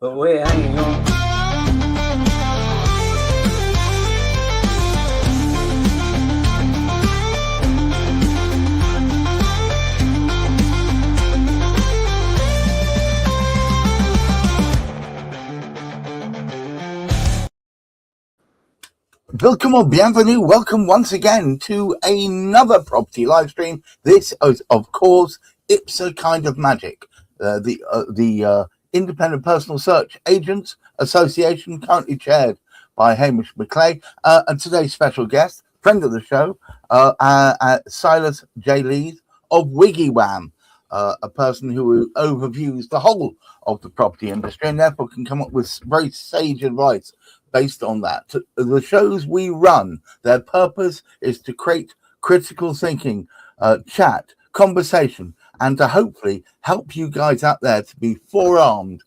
but we're hanging on. Welcome or bienvenue. Welcome once again to another property live stream. This is, of course, IPSA Kind of Magic, the Independent Personal Search Agents Association, currently chaired by Hamish McClay, and today's special guest, friend of the show, Silas J. Lees of WigglyWam, a person who overviews the whole of the property industry and therefore can come up with very sage advice based on that. The shows we run, their purpose is to create critical thinking, chat, conversation, and to hopefully help you guys out there to be forearmed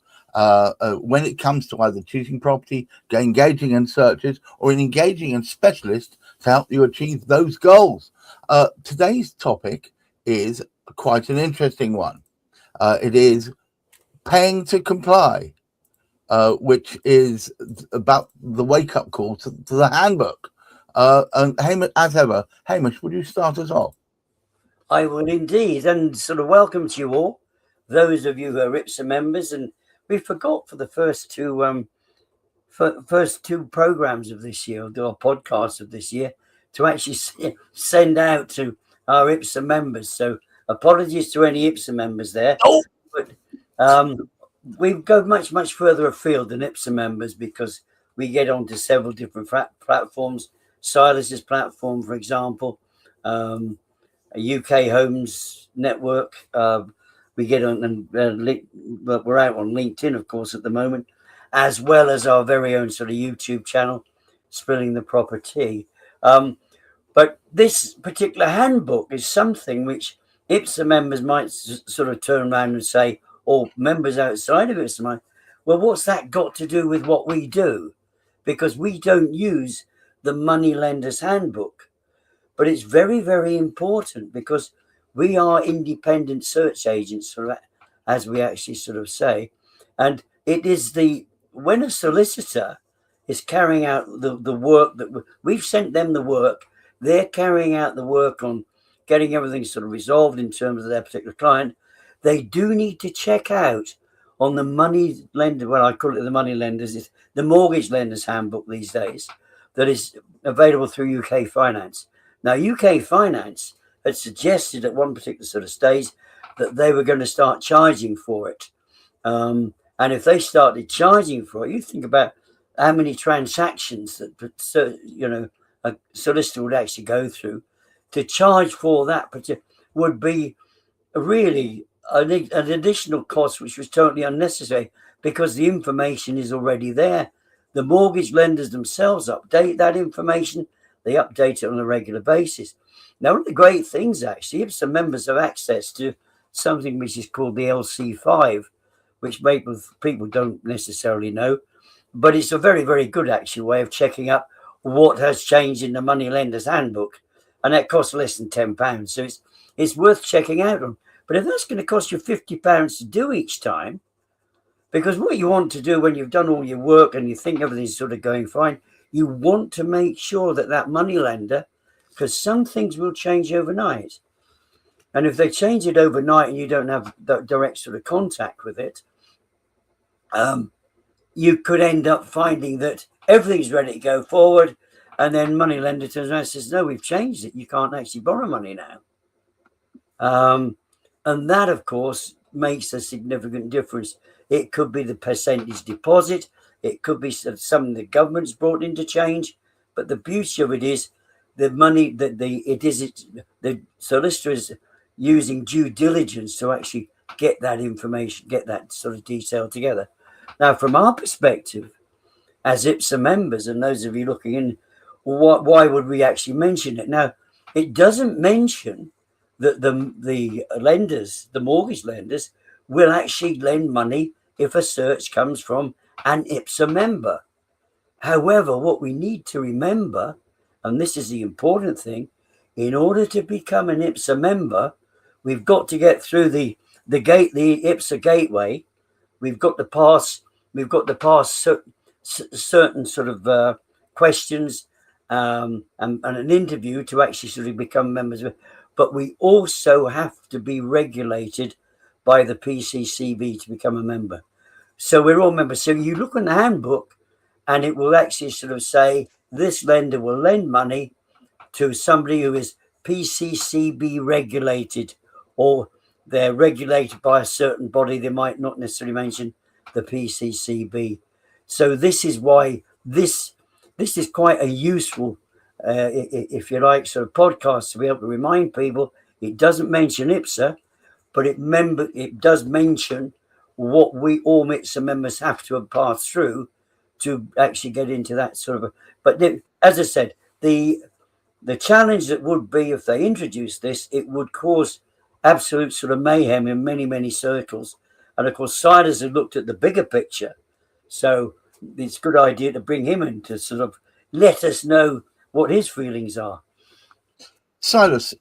when it comes to either choosing property, engaging in searches, or in engaging in specialists to help you achieve those goals. Today's topic is quite an interesting one. It is paying to comply. Which is about the wake-up call to the handbook. And Hamish, as ever, Hamish, would you start us off? I would indeed, and sort of welcome to you all, those of you who are IPSA members. And we forgot for the first two programs of this year, or podcasts of this year, to actually send out to our IPSA members. So apologies to any IPSA members there. Oh. But we go much further afield than IPSA members because we get onto several different platforms. Silas's platform, for example, a UK Homes Network. We get on, and we're out on LinkedIn, of course, at the moment, as well as our very own sort of YouTube channel, Spilling the Proper Tea. But this particular handbook is something which IPSA members might sort of turn around and say, or members outside of it, well, what's that got to do with what we do? Because we don't use the money lender's handbook. But it's very, very important because we are independent search agents, as we actually sort of say. And it is when a solicitor is carrying out the work that we've sent them the work, they're carrying out the work on getting everything sort of resolved in terms of their particular client. They do need to check out on the money lender, well, I call it the money lenders, it's the mortgage lenders handbook these days, that is available through UK Finance. Now, UK Finance had suggested at one particular sort of stage that they were going to start charging for it. And if they started charging for it, you think about how many transactions that, a solicitor would actually go through. To charge for that would be really an additional cost, which was totally unnecessary because the information is already there. The mortgage lenders themselves update that information. They update it on a regular basis. Now, one of the great things, actually, if some members have access to something which is called the LC5, which people don't necessarily know, but it's a very, very good, actually, way of checking up what has changed in the money lender's handbook. And that costs less than £10. So it's worth checking out on. But if that's going to cost you £50 to do each time, because what you want to do when you've done all your work and you think everything's sort of going fine, you want to make sure that money lender, because some things will change overnight. And if they change it overnight and you don't have that direct sort of contact with it, you could end up finding that everything's ready to go forward. And then money lender turns around and says, no, we've changed it. You can't actually borrow money now. And that, of course, makes a significant difference. It could be the percentage deposit. It could be something the government's brought into change. But the beauty of it is the money that the solicitor is using due diligence to actually get that information, get that sort of detail together. Now, from our perspective, as IPSA members and those of you looking in, why would we actually mention it? Now, it doesn't mention that the lenders, the mortgage lenders, will actually lend money if a search comes from an IPSA member. However, what we need to remember, and this is the important thing, in order to become an IPSA member, we've got to get through the IPSA gateway. We've got to pass we've got to pass certain sort of questions and an interview to actually sort of become members of it. But we also have to be regulated by the PCCB to become a member. So we're all members. So you look in the handbook and it will actually sort of say this lender will lend money to somebody who is PCCB regulated, or they're regulated by a certain body. They might not necessarily mention the PCCB. So this is why this is quite a useful, if you like, sort of podcast to be able to remind people. It doesn't mention IPSA, but it does mention what we all IPSA members have to have passed through to actually get into that sort of. But as I said, the challenge that would be if they introduced this, it would cause absolute sort of mayhem in many, many circles. And of course, Silas had looked at the bigger picture. So it's a good idea to bring him in to sort of let us know what his feelings are. Silas,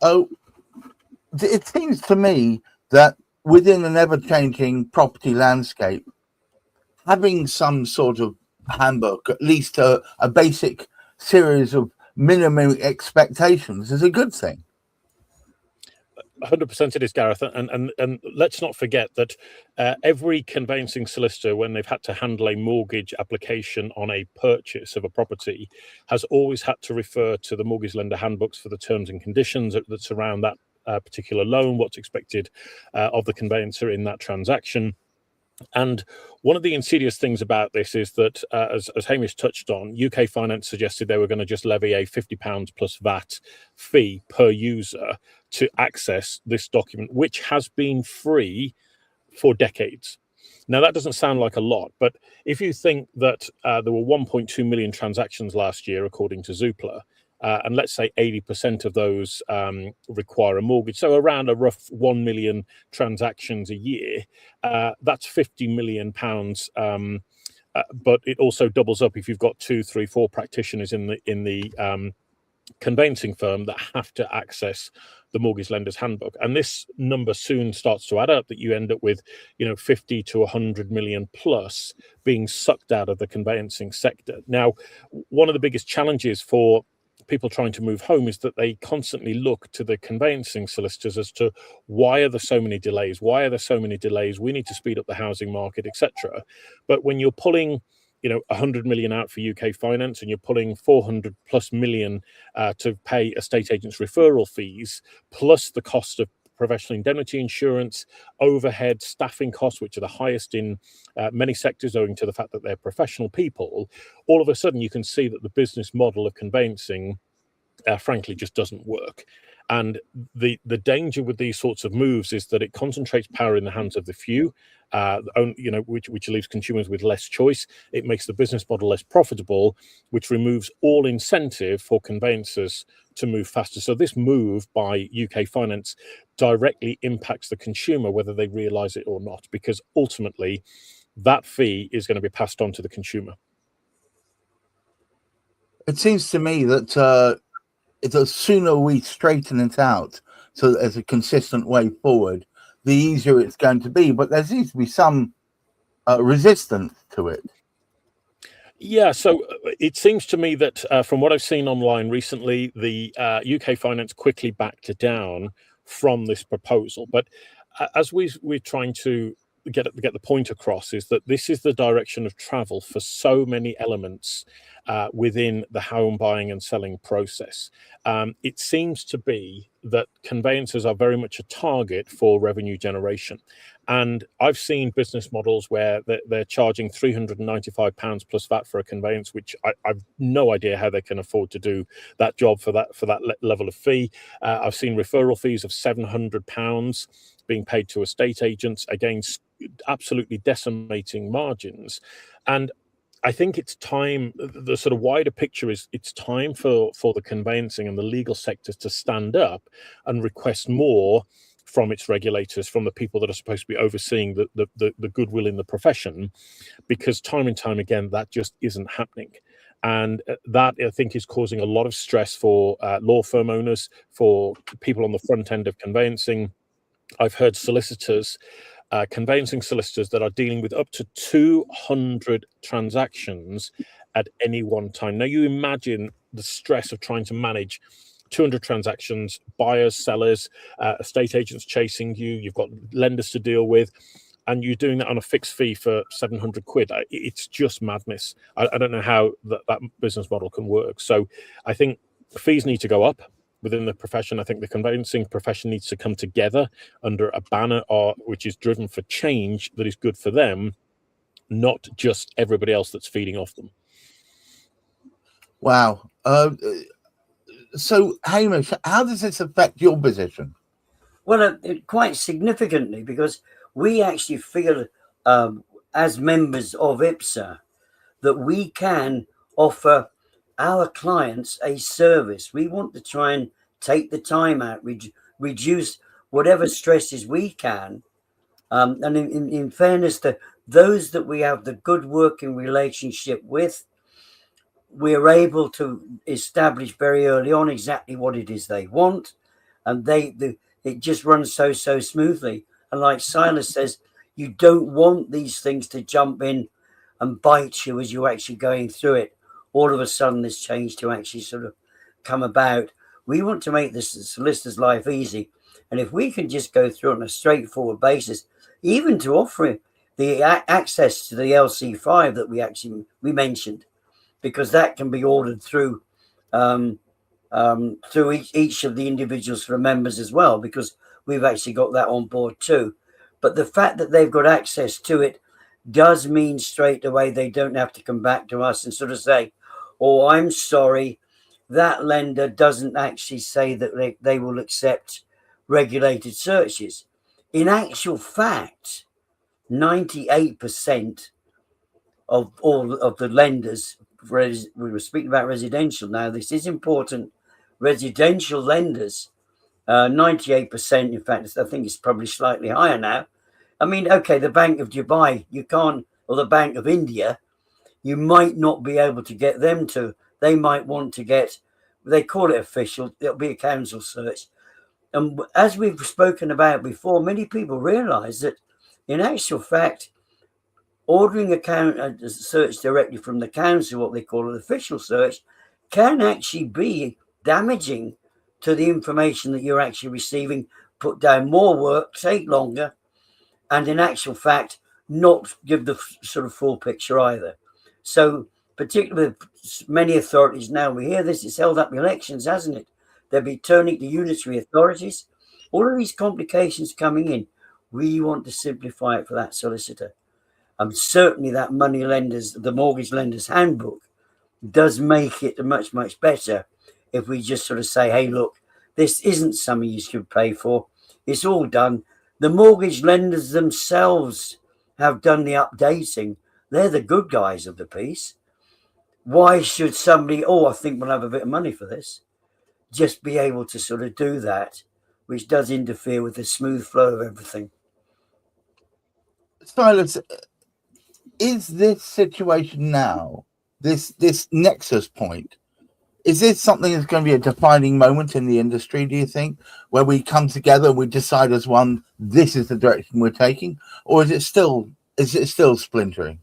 it seems to me that within an ever-changing property landscape, having some sort of handbook, at least a basic series of minimum expectations, is a good thing. 100% it is, Gareth, and let's not forget that every conveyancing solicitor, when they've had to handle a mortgage application on a purchase of a property, has always had to refer to the mortgage lender handbooks for the terms and conditions that surround that particular loan, what's expected of the conveyancer in that transaction. And one of the insidious things about this is that, as Hamish touched on, UK Finance suggested they were going to just levy a £50 plus VAT fee per user to access this document, which has been free for decades. Now, that doesn't sound like a lot, but if you think that there were 1.2 million transactions last year, according to Zoopla, and let's say 80% of those require a mortgage, so around a rough 1 million transactions a year, that's £50 million. But it also doubles up if you've got 2, 3, 4 practitioners in the conveyancing firm that have to access the mortgage lender's handbook. And this number soon starts to add up, that you end up with 50 to 100 million plus being sucked out of the conveyancing sector. Now, one of the biggest challenges for people trying to move home is that they constantly look to the conveyancing solicitors as to why are there so many delays? Why are there so many delays? We need to speed up the housing market, etc. But when you're pulling 100 million out for UK Finance, and you're pulling 400 plus million to pay estate agents referral fees, plus the cost of professional indemnity insurance, overhead, staffing costs, which are the highest in many sectors owing to the fact that they're professional people, all of a sudden you can see that the business model of conveyancing, frankly, just doesn't work. And the danger with these sorts of moves is that it concentrates power in the hands of the few, which leaves consumers with less choice. It makes the business model less profitable, which removes all incentive for conveyancers to move faster. So this move by UK Finance directly impacts the consumer, whether they realise it or not, because ultimately that fee is going to be passed on to the consumer. It seems to me that the sooner we straighten it out so that there's a consistent way forward, the easier it's going to be. But there seems to be some resistance to it. Yeah, so it seems to me that from what I've seen online recently, the UK Finance quickly backed down from this proposal. But as we're trying to get the point across, is that this is the direction of travel for so many elements within the home buying and selling process. It seems to be that conveyancers are very much a target for revenue generation. And I've seen business models where they're charging £395 plus VAT for a conveyance, which I've no idea how they can afford to do that job for that level of fee. I've seen referral fees of £700 being paid to estate agents, again, absolutely decimating margins. And I think it's time, the sort of wider picture is it's time for the conveyancing and the legal sectors to stand up and request more from its regulators, from the people that are supposed to be overseeing the goodwill in the profession, because time and time again, that just isn't happening. And that, I think, is causing a lot of stress for law firm owners, for people on the front end of conveyancing. I've heard solicitors conveyancing solicitors that are dealing with up to 200 transactions at any one time. Now, you imagine the stress of trying to manage 200 transactions, buyers, sellers, estate agents chasing you, you've got lenders to deal with, and you're doing that on a fixed fee for 700 quid. It's just madness. I don't know how that business model can work. So I think fees need to go up within the profession. I think the conveyancing profession needs to come together under a banner which is driven for change that is good for them, not just everybody else that's feeding off them. Wow. So, Hamish, how does this affect your position? Well, quite significantly, because we actually feel, as members of IPSA, that we can offer our clients a service. We want to try and take the time out, reduce whatever stresses we can. And in fairness to those that we have the good working relationship with, we're able to establish very early on exactly what it is they want. And it just runs so smoothly. And like Silas says, you don't want these things to jump in and bite you as you're actually going through it. All of a sudden, this change to actually sort of come about. We want to make this solicitor's life easy. And if we can just go through on a straightforward basis, even to offer the access to the LC5 that we mentioned, because that can be ordered through each of the individuals for members as well, because we've actually got that on board too. But the fact that they've got access to it does mean straight away they don't have to come back to us and sort of say, oh, I'm sorry, that lender doesn't actually say that they will accept regulated searches. In actual fact, 98% of all of the lenders, we were speaking about residential now, this is important, residential lenders, 98%, in fact, I think it's probably slightly higher now. I mean, okay, the Bank of Dubai, you can't, or the Bank of India, you might not be able to get them to. They might want to get, they call it official, it'll be a council search. And as we've spoken about before, many people realize that in actual fact, ordering a search directly from the council, what they call an official search, can actually be damaging to the information that you're actually receiving, put down more work, take longer, and in actual fact, not give the sort of full picture either. So particularly with many authorities now, we hear this, it's held up elections, hasn't it? They'll be turning to unitary authorities. All of these complications coming in, we want to simplify it for that solicitor. And certainly that the mortgage lenders handbook does make it much better if we just sort of say, hey, look, this isn't something you should pay for. It's all done. The mortgage lenders themselves have done the updating. They're the good guys of the piece. Why should somebody, I think we'll have a bit of money for this, just be able to sort of do that, which does interfere with the smooth flow of everything. Silas, is this situation now, this nexus point, is this something that's going to be a defining moment in the industry, do you think, where we come together and we decide as one, this is the direction we're taking, or is it still splintering?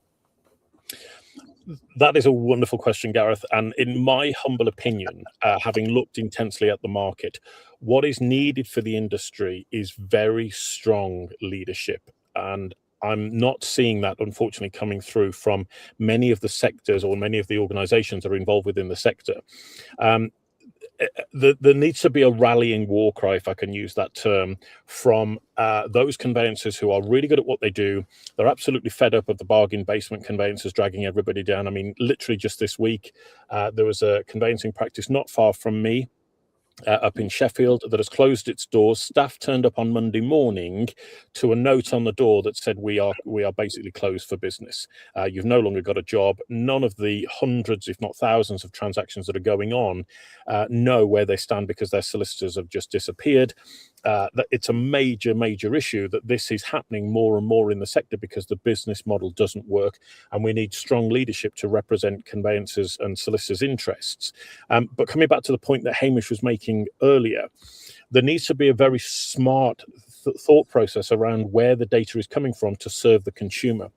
That is a wonderful question, Gareth. And in my humble opinion, having looked intensely at the market, what is needed for the industry is very strong leadership. And I'm not seeing that, unfortunately, coming through from many of the sectors or many of the organizations that are involved within the sector. There needs to be a rallying war cry, if I can use that term, from those conveyancers who are really good at what they do. They're absolutely fed up of the bargain basement conveyancers dragging everybody down. I mean, literally just this week, there was a conveyancing practice not far from me, up in Sheffield, that has closed its doors. Staff turned up on Monday morning to a note on the door that said, we are basically closed for business. You've no longer got a job. None of the hundreds, if not thousands, of transactions that are going on know where they stand because their solicitors have just disappeared. That it's a major issue that this is happening more and more in the sector because the business model doesn't work, and we need strong leadership to represent conveyancers and solicitors' interests. But coming back to the point that Hamish was making earlier, there needs to be a very smart thought process around where the data is coming from to serve the consumer.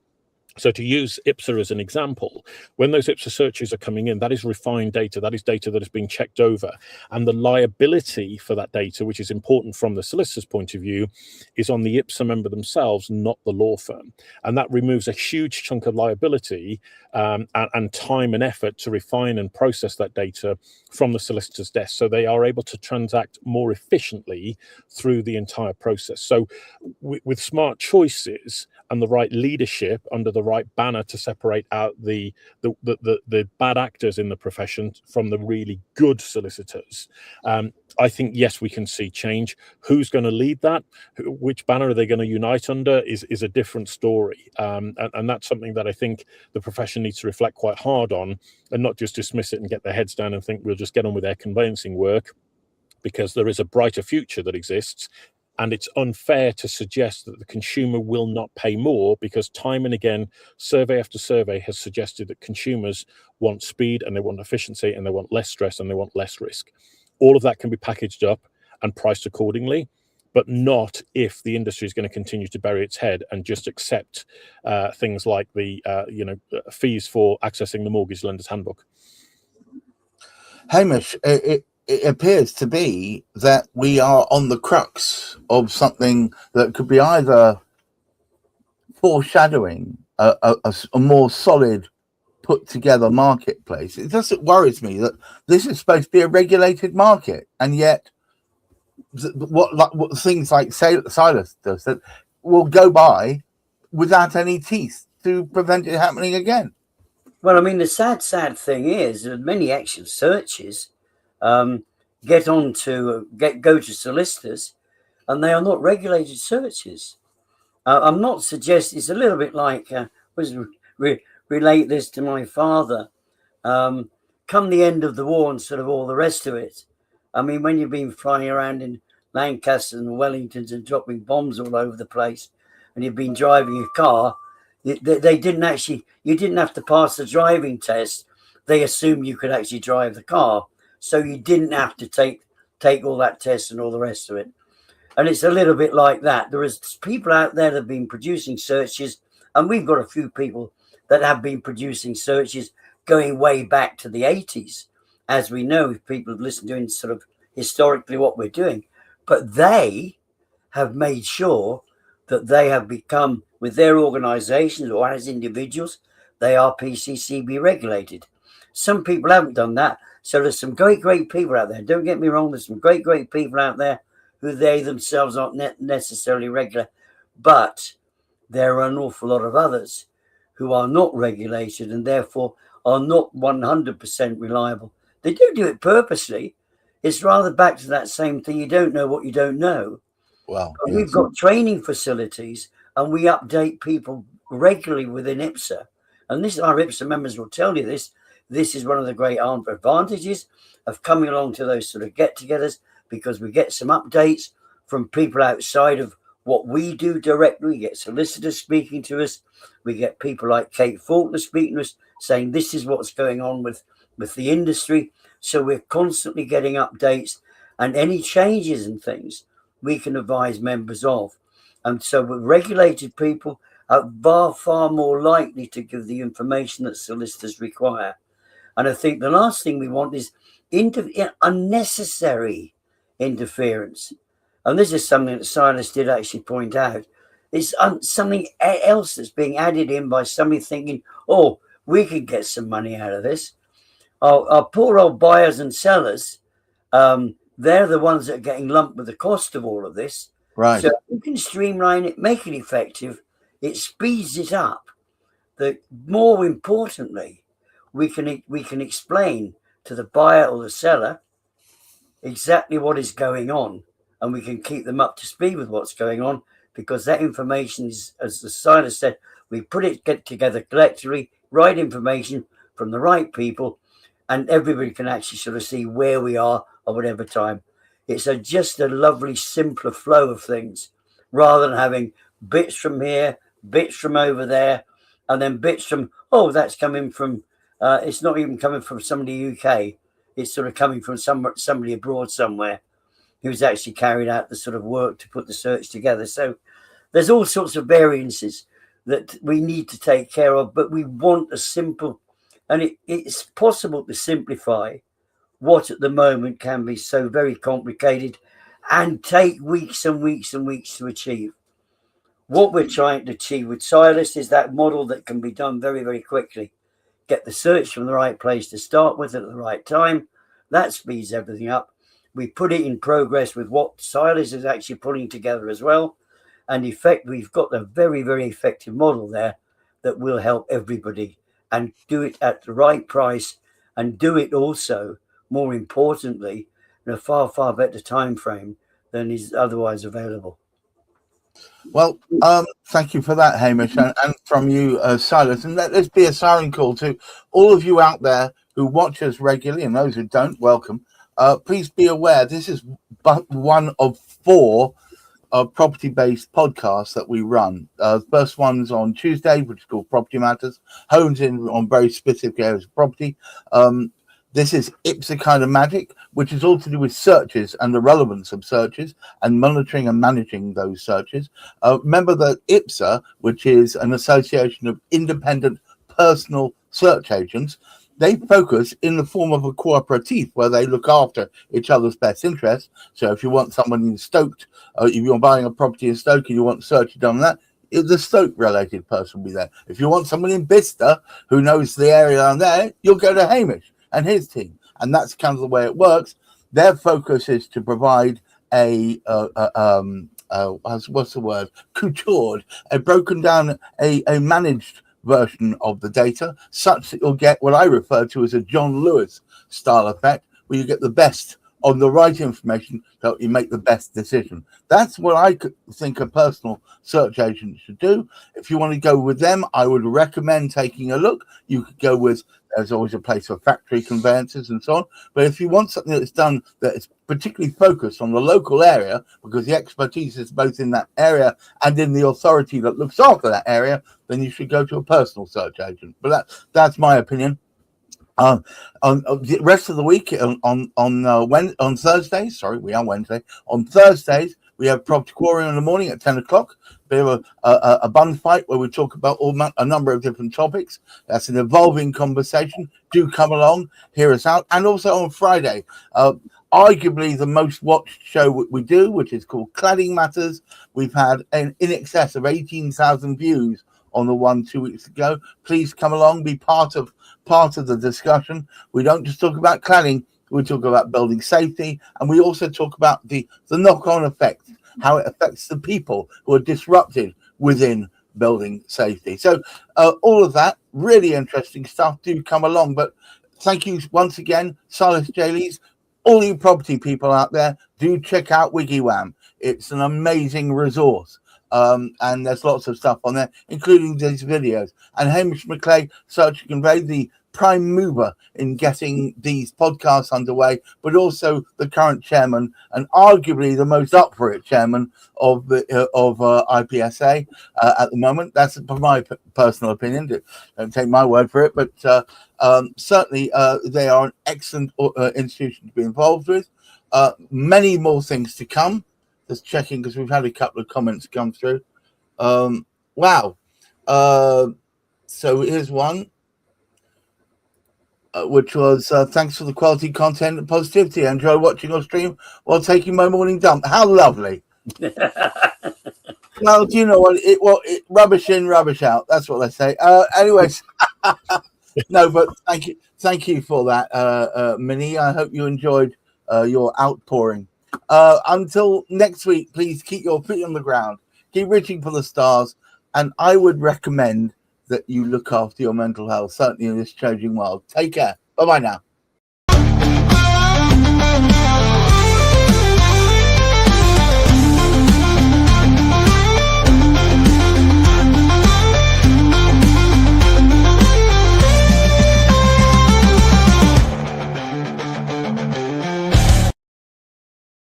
So to use IPSA as an example, when those IPSA searches are coming in, that is refined data. That is data that has been checked over. And the liability for that data, which is important from the solicitor's point of view, is on the IPSA member themselves, not the law firm. And that removes a huge chunk of liability and time and effort to refine and process that data from the solicitor's desk. So they are able to transact more efficiently through the entire process. So with smart choices and the right leadership under the right banner to separate out the bad actors in the profession from the really good solicitors, I think, yes, we can see change. Who's going to lead that? Which banner are they going to unite under is a different story. And that's something that I think the profession needs to reflect quite hard on, and not just dismiss it and get their heads down and think we'll just get on with their conveyancing work, because there is a brighter future that exists. And it's unfair to suggest that the consumer will not pay more, because time and again, survey after survey has suggested that consumers want speed and they want efficiency and they want less stress and they want less risk. All of that can be packaged up and priced accordingly, but not if the industry is going to continue to bury its head and just accept things like the fees for accessing the Mortgage Lenders Handbook. Hamish, it appears to be that we are on the crux of something that could be either foreshadowing a more solid, put together marketplace. It just worries me that this is supposed to be a regulated market, and yet what things like Silas does that will go by without any teeth to prevent it happening again. Well, I mean, the sad thing is that many actual searches go to solicitors, and they are not regulated searches. I'm not suggesting, it's a little bit like relate this to my father. Come the end of the war and sort of all the rest of it. I mean, when you've been flying around in Lancaster and Wellingtons and dropping bombs all over the place, and you've been driving a car, you didn't have to pass the driving test. They assumed you could actually drive the car. So you didn't have to take all that test and all the rest of it. And it's a little bit like that. There is people out there that have been producing searches, and we've got a few people that have been producing searches going way back to the 80s, as we know, if people have listened to sort of historically what we're doing. But they have made sure that they have become, with their organizations or as individuals, they are PCCB regulated. Some people haven't done that. So there's some great people out there. Don't get me wrong. There's some great people out there who they themselves aren't necessarily regular. But there are an awful lot of others who are not regulated and therefore are not 100% reliable. They do it purposely. It's rather back to that same thing. You don't know what you don't know. Well, yes. We've got training facilities and we update people regularly within IPSA. And this, our IPSA members will tell you this. This is one of the great advantages of coming along to those sort of get-togethers, because we get some updates from people outside of what we do directly. We get solicitors speaking to us. We get people like Kate Faulkner speaking to us, saying this is what's going on with the industry. So we're constantly getting updates, and any changes and things we can advise members of. And so with regulated people are far more likely to give the information that solicitors require. And I think the last thing we want is unnecessary interference. And this is something that Silas did actually point out. It's something else that's being added in by somebody thinking, oh, we could get some money out of this. Our poor old buyers and sellers, they're the ones that are getting lumped with the cost of all of this. Right. So we can streamline it, make it effective. It speeds it up. More importantly, we can explain to the buyer or the seller exactly what is going on, and we can keep them up to speed with what's going on, because that information is, as the Silas said, we get together collectively, right information from the right people, and everybody can actually sort of see where we are at whatever time. It's just a lovely, simpler flow of things, rather than having bits from here, bits from over there, and then bits from, oh, that's coming from, it's not even coming from somebody UK. It's sort of coming from somebody abroad somewhere who's actually carried out the sort of work to put the search together. So there's all sorts of variances that we need to take care of, but we want a simple, and it's possible to simplify what at the moment can be so very complicated and take weeks and weeks and weeks to achieve. What we're trying to achieve with Silas is that model that can be done very, very quickly. Get the search from the right place to start with at the right time. That speeds everything up. We put it in progress with what Silas is actually putting together as well. And in fact, we've got a very, very effective model there that will help everybody and do it at the right price, and do it also, more importantly, in a far, far better time frame than is otherwise available. Well, thank you for that, Hamish, and from you, Silas. And let this be a siren call to all of you out there who watch us regularly, and those who don't, welcome. Please be aware this is but one of 4 property-based podcasts that we run. First one's on Tuesday, which is called Property Matters, hones in on very specific areas of property. This is IPSA Kind of Magic, which is all to do with searches and the relevance of searches and monitoring and managing those searches. Remember that IPSA, which is an association of independent personal search agents, they focus in the form of a cooperative where they look after each other's best interests. So if you want someone in Stoke, if you're buying a property in Stoke and you want search done on that, the Stoke-related person will be there. If you want someone in Bicester who knows the area down there, you'll go to Hamish and his team. And that's kind of the way it works. Their focus is to provide what's the word? Couteured, a broken down, a managed version of the data, such that you'll get what I refer to as a John Lewis style effect, where you get the best on the right information so you make the best decision. That's what I think a personal search agent should do. If you want to go with them, I would recommend taking a look. You could go with, there's always a place for factory conveyances and so on. But if you want something that's done that is particularly focused on the local area, because the expertise is both in that area and in the authority that looks after that area, then you should go to a personal search agent. But that's my opinion. On the rest of the week, on Thursdays, sorry, we are Wednesday. On Thursdays, we have Property Quarry in the morning at 10 o'clock. Bit of a bun fight where we talk about a number of different topics. That's an evolving conversation. Do come along, hear us out. And also on Friday, arguably the most watched show we do, which is called Cladding Matters. We've had in excess of 18,000 views on the one 2 weeks ago. Please come along, be part of the discussion. We don't just talk about cladding, we talk about building safety, and we also talk about the knock-on effect, how it affects the people who are disrupted within building safety. So all of that, really interesting stuff. Do come along. But thank you once again, Silas J. All you property people out there, do check out WikiWham. It's an amazing resource. And there's lots of stuff on there, including these videos. And Hamish McClay, Search and Convey, the prime mover in getting these podcasts underway, but also the current chairman and arguably the most up for it chairman of IPSA at the moment. That's my personal opinion. Don't take my word for it, but certainly they are an excellent institution to be involved with. Many more things to come. Just checking because we've had a couple of comments come through. Wow. So here's one, which was thanks for the quality content and positivity. I enjoy watching your stream while taking my morning dump. How lovely. Well, do you know what? Rubbish in, rubbish out. That's what they say. Anyways, no, but thank you for that, Minnie. I hope you enjoyed your outpouring. Until next week, please keep your feet on the ground, keep reaching for the stars, and I would recommend that you look after your mental health, certainly in this changing world. Take care. Bye-bye now.